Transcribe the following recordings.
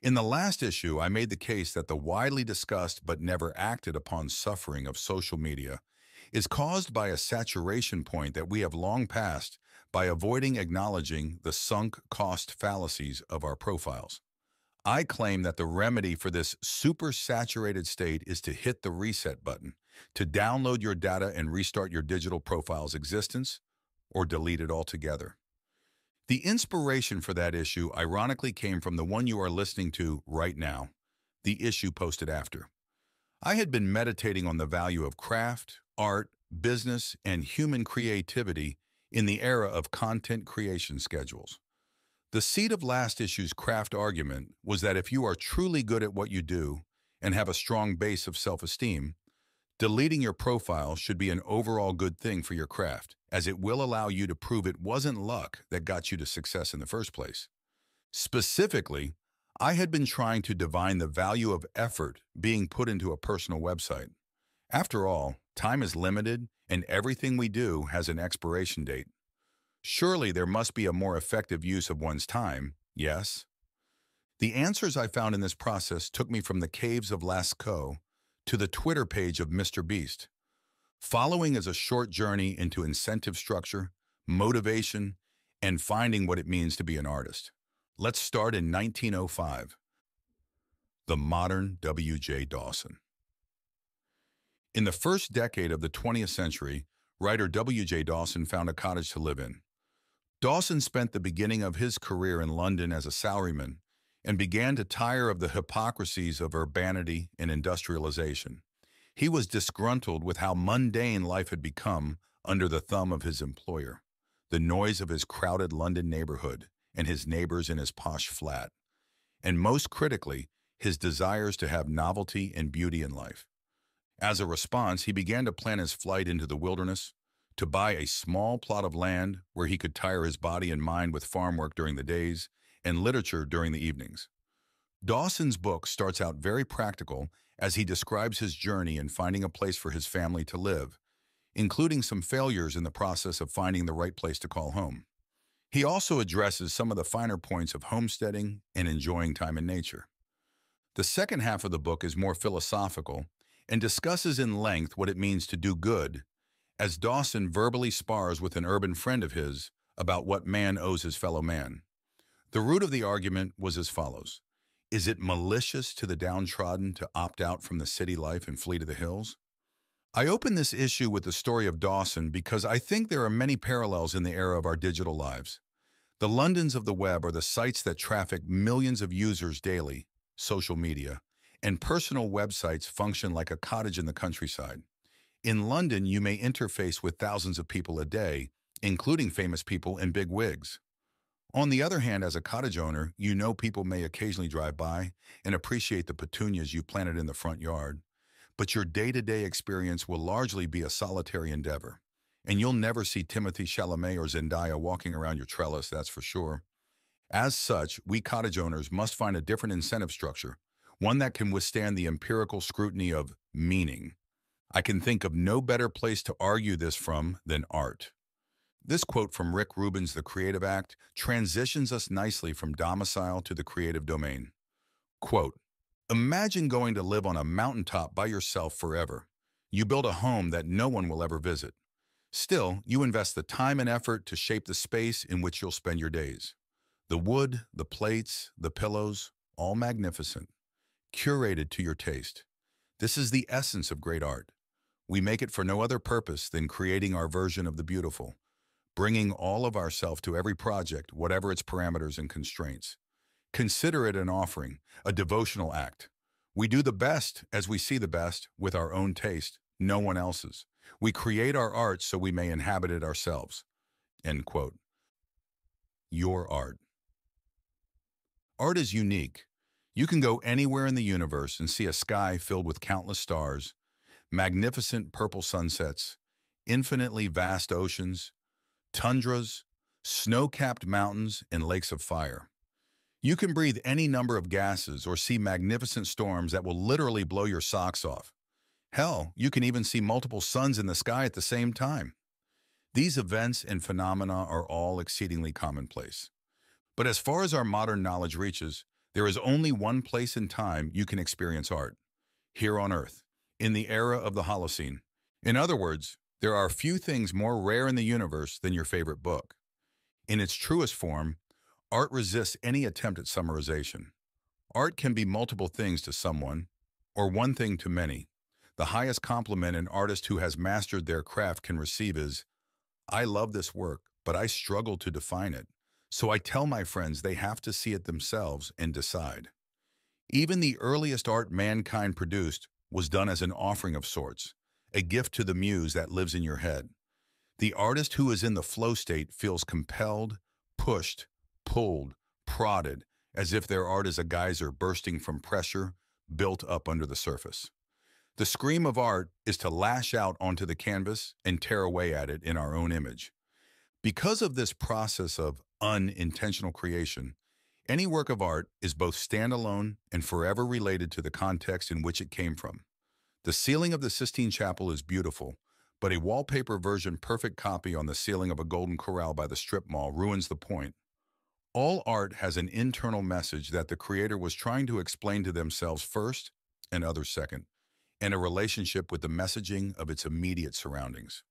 In the last issue, I made the case that the widely discussed but never acted upon suffering of social media is caused by a saturation point that we have long passed by avoiding acknowledging the sunk cost fallacies of our profiles. I claim that the remedy for this super-saturated state is to hit the reset button, to download your data and restart your digital profile's existence, or delete it altogether. The inspiration for that issue ironically came from the one you are listening to right now, the issue posted after. I had been meditating on the value of craft, art, business, and human creativity in the era of content creation schedules. The seed of last issue's craft argument was that if you are truly good at what you do and have a strong base of self-esteem, deleting your profile should be an overall good thing for your craft, as it will allow you to prove it wasn't luck that got you to success in the first place. Specifically, I had been trying to divine the value of effort being put into a personal website. After all, time is limited and everything we do has an expiration date. Surely there must be a more effective use of one's time, yes? The answers I found in this process took me from the caves of Lascaux to the Twitter page of Mr. Beast. Following is a short journey into incentive structure, motivation, and finding what it means to be an artist. Let's start in 1905. The modern W.J. Dawson. In the first decade of the 20th century, writer W.J. Dawson found a cottage to live in. Dawson spent the beginning of his career in London as a salaryman and began to tire of the hypocrisies of urbanity and industrialization. He was disgruntled with how mundane life had become under the thumb of his employer, the noise of his crowded London neighborhood and his neighbors in his posh flat, and most critically, his desires to have novelty and beauty in life. As a response, he began to plan his flight into the wilderness, to buy a small plot of land where he could tire his body and mind with farm work during the days and literature during the evenings. Dawson's book starts out very practical as he describes his journey in finding a place for his family to live, including some failures in the process of finding the right place to call home. He also addresses some of the finer points of homesteading and enjoying time in nature. The second half of the book is more philosophical and discusses in length what it means to do good, as Dawson verbally spars with an urban friend of his about what man owes his fellow man. The root of the argument was as follows. Is it malicious to the downtrodden to opt out from the city life and flee to the hills? I open this issue with the story of Dawson because I think there are many parallels in the era of our digital lives. The Londons of the web are the sites that traffic millions of users daily, social media, and personal websites function like a cottage in the countryside. In London, you may interface with thousands of people a day, including famous people in big wigs. On the other hand, as a cottage owner, you know people may occasionally drive by and appreciate the petunias you planted in the front yard, but your day-to-day experience will largely be a solitary endeavor, and you'll never see Timothée Chalamet or Zendaya walking around your trellis, that's for sure. As such, we cottage owners must find a different incentive structure, one that can withstand the empirical scrutiny of meaning. I can think of no better place to argue this from than art. This quote from Rick Rubin's The Creative Act transitions us nicely from domicile to the creative domain. Quote, imagine going to live on a mountaintop by yourself forever. You build a home that no one will ever visit. Still, you invest the time and effort to shape the space in which you'll spend your days. The wood, the plates, the pillows, all magnificent, curated to your taste. This is the essence of great art. We make it for no other purpose than creating our version of the beautiful, bringing all of ourself to every project, whatever its parameters and constraints. Consider it an offering, a devotional act. We do the best as we see the best with our own taste, no one else's. We create our art so we may inhabit it ourselves. End quote. Your art. Art is unique. You can go anywhere in the universe and see a sky filled with countless stars, magnificent purple sunsets, infinitely vast oceans, tundras, snow-capped mountains, and lakes of fire. You can breathe any number of gases or see magnificent storms that will literally blow your socks off. Hell, you can even see multiple suns in the sky at the same time. These events and phenomena are all exceedingly commonplace. But as far as our modern knowledge reaches, There is only one place and time you can experience art, here on Earth, in the era of the Holocene. In other words, there are few things more rare in the universe than your favorite book. In its truest form, art resists any attempt at summarization. Art can be multiple things to someone, or one thing to many. The highest compliment an artist who has mastered their craft can receive is, "I love this work, but I struggle to define it. So I tell my friends they have to see it themselves and decide." Even the earliest art mankind produced was done as an offering of sorts, a gift to the muse that lives in your head. The artist who is in the flow state feels compelled, pushed, pulled, prodded, as if their art is a geyser bursting from pressure built up under the surface. The scream of art is to lash out onto the canvas and tear away at it in our own image. Because of this process of unintentional creation, any work of art is both standalone and forever related to the context in which it came from. The ceiling of the Sistine Chapel is beautiful, but a wallpaper version perfect copy on the ceiling of a Golden Corral by the strip mall ruins the point. All art has an internal message that the creator was trying to explain to themselves first and others second, and a relationship with the messaging of its immediate surroundings.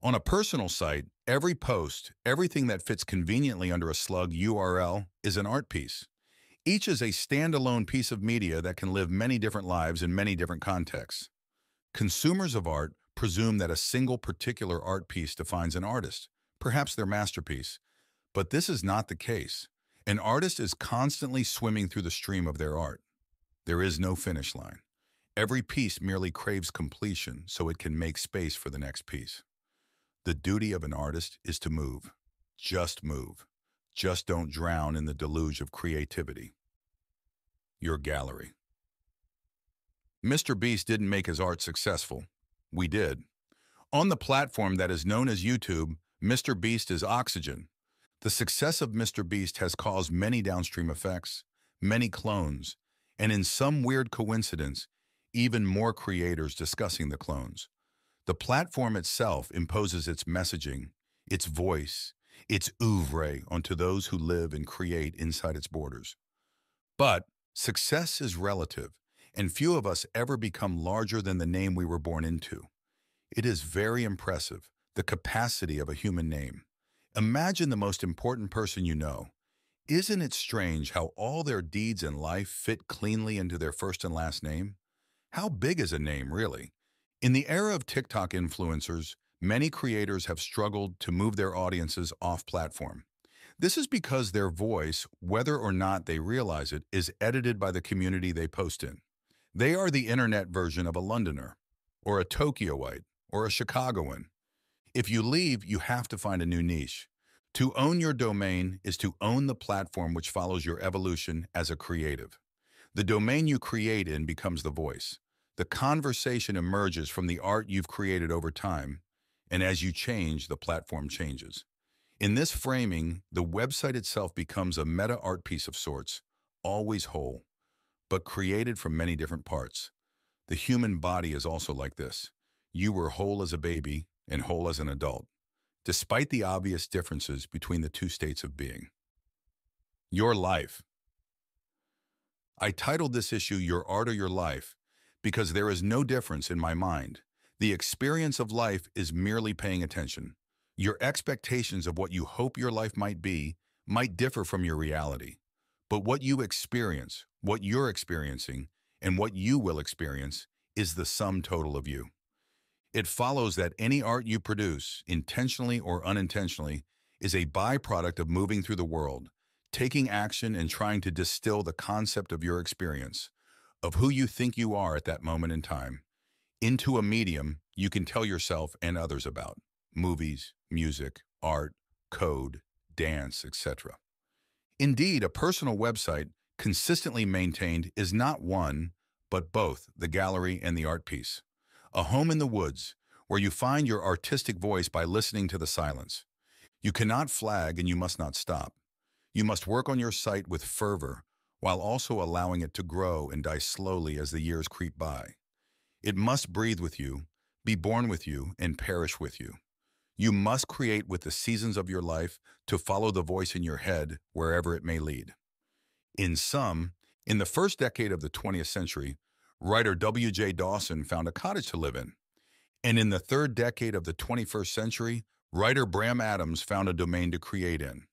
On a personal site, every post, everything that fits conveniently under a slug URL is an art piece. Each is a standalone piece of media that can live many different lives in many different contexts. Consumers of art presume that a single particular art piece defines an artist, perhaps their masterpiece. But this is not the case. An artist is constantly swimming through the stream of their art. There is no finish line. Every piece merely craves completion so it can make space for the next piece. The duty of an artist is to move. Just move. Just don't drown in the deluge of creativity. Your gallery. Mr. Beast didn't make his art successful. We did. On the platform that is known as YouTube, Mr. Beast is oxygen. The success of Mr. Beast has caused many downstream effects, many clones, and in some weird coincidence, even more creators discussing the clones. The platform itself imposes its messaging, its voice, its oeuvre onto those who live and create inside its borders. But success is relative, and few of us ever become larger than the name we were born into. It is very impressive, the capacity of a human name. Imagine the most important person you know. Isn't it strange how all their deeds in life fit cleanly into their first and last name? How big is a name, really? In the era of TikTok influencers, many creators have struggled to move their audiences off-platform. This is because their voice, whether or not they realize it, is edited by the community they post in. They are the internet version of a Londoner, or a Tokyoite, or a Chicagoan. If you leave, you have to find a new niche. To own your domain is to own the platform which follows your evolution as a creative. The domain you create in becomes the voice. The conversation emerges from the art you've created over time, and as you change, the platform changes. In this framing, the website itself becomes a meta art piece of sorts, always whole, but created from many different parts. The human body is also like this. You were whole as a baby and whole as an adult, despite the obvious differences between the two states of being. Your life. I titled this issue Your Art or Your Life because there is no difference in my mind. The experience of life is merely paying attention. Your expectations of what you hope your life might be might differ from your reality. But what you experience, what you're experiencing, and what you will experience is the sum total of you. It follows that any art you produce, intentionally or unintentionally, is a byproduct of moving through the world, taking action and trying to distill the concept of your experience, of who you think you are at that moment in time, into a medium you can tell yourself and others about: movies, music, art, code, dance, etc. Indeed, a personal website consistently maintained is not one, but both the gallery and the art piece. A home in the woods, where you find your artistic voice by listening to the silence. You cannot flag and you must not stop. You must work on your site with fervor, while also allowing it to grow and die slowly as the years creep by. It must breathe with you, be born with you, and perish with you. You must create with the seasons of your life to follow the voice in your head wherever it may lead. In sum, In the first decade of the 20th century, writer W.J. Dawson found a cottage to live in. And in the third decade of the 21st century, writer Bram Adams found a domain to create in.